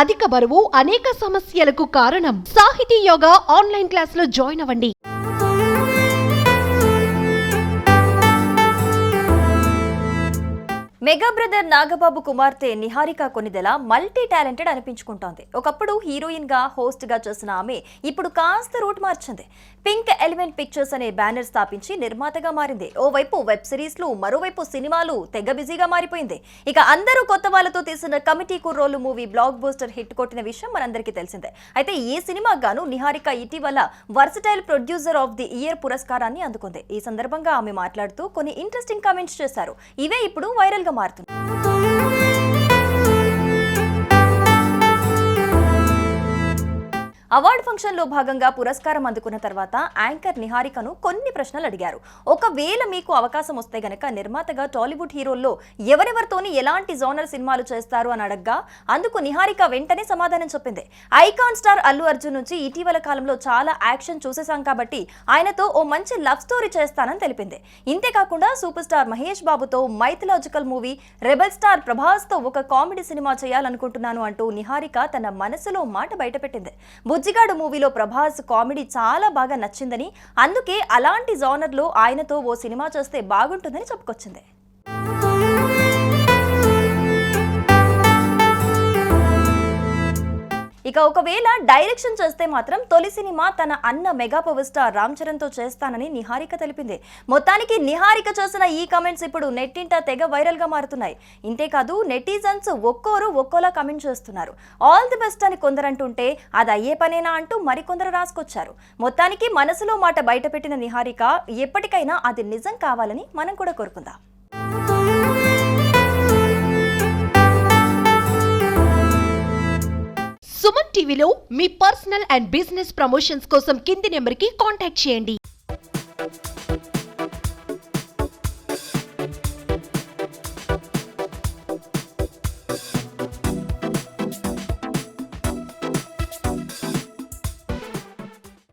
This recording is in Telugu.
అధిక బరువు అనేక సమస్యలకు కారణం. సాహితీ యోగా ఆన్లైన్ క్లాసులో జాయిన్ అవ్వండి. మెగా బ్రదర్ నాగబాబు కుమార్తె నిహారిక కొనిదెల మల్టీ టాలెంటెడ్ అనిపించుకుంటోంది. ఒకప్పుడు హీరోయిన్ గా హోస్ట్ గా చేసిన ఆమె ఇప్పుడు కాస్త రూట్ మార్చింది. పింక్ ఎలిమెంట్ పిక్చర్స్ అనే బ్యానర్ స్థాపించి నిర్మాతగా మారింది. ఓవైపు వెబ్ సిరీస్లు, మరోవైపు సినిమాలు తెగ బిజీగా మారిపోయింది. ఇక అందరూ కొత్త వాళ్ళతో తీసిన committee Kurrollu movie blockbuster hit కొట్టిన విషయం మనందరికీ తెలిసిందే. అయితే ఈ సినిమాకు గాను నిహారిక ఇటీవల versatile producer of the year పురస్కారాన్ని అందుకుంది. ఈ సందర్భంగా ఆమె మాట్లాడుతూ కొన్ని ఇంట్రెస్టింగ్ కామెంట్స్ చేశారు. ఇవే ఇప్పుడు వైరల్ గా మారుతుంది. అవార్డు ఫంక్షన్ లో భాగంగా పురస్కారం అందుకున్న తర్వాత యాంకర్ నిహారికను కొన్ని ప్రశ్నలు అడిగారు. ఒకవేళ మీకు అవకాశం వస్తే గనక నిర్మాతగా టాలీవుడ్ హీరోల్లో ఎవరెవరితోని ఎలాంటి జోనర్ సినిమాలు చేస్తారు అని అడగ్గా అందుకు నిహారిక వెంటనే సమాధానం చెప్పింది. ఐకాన్ స్టార్ అల్లు అర్జున్ నుంచి ఇటీవల కాలంలో చాలా యాక్షన్ చూసేశాం కాబట్టి ఆయనతో ఓ మంచి లవ్ స్టోరీ చేస్తానని తెలిపింది. ఇంతేకాకుండా సూపర్ స్టార్ మహేష్ బాబుతో mythological movie, rebel star Prabhas తో ఒక కామెడీ సినిమా చేయాలనుకుంటున్నాను అంటూ నిహారిక తన మనసులో మాట బయటపెట్టింది. బుజ్జిగాడు మూవీలో ప్రభాస్ కామెడీ చాలా బాగా నచ్చిందని, అందుకే అలాంటి జోనర్లో ఆయనతో ఓ సినిమా చేస్తే బాగుంటుందని చెప్పుకొచ్చింది. ఇక ఒకవేళ డైరెక్షన్ చేస్తే మాత్రం తొలి సినిమా తన అన్న mega power star Ram Charan తో చేస్తానని నిహారిక తెలిపింది. మొత్తానికి నిహారిక చేసిన ఈ కామెంట్స్ ఇప్పుడు నెట్టింట తెగ వైరల్ గా మారుతున్నాయి. ఇంతేకాదు నెటిజన్స్ ఒక్కోరు ఒక్కోలా కామెంట్ చేస్తున్నారు. ఆల్ ది బెస్ట్ అని కొందరంటుంటే అది అయ్యే పనేనా అంటూ మరికొందరు రాసుకొచ్చారు. మొత్తానికి మనసులో మాట బయటపెట్టిన నిహారిక ఎప్పటికైనా అది నిజం కావాలని మనం కూడా కోరుకుందాం. సుమన్ టీవీలో మీ పర్సనల్ అండ్ బిజినెస్ ప్రమోషన్స్ కోసం కింది నెంబర్కి కాంటాక్ట్ చేయండి.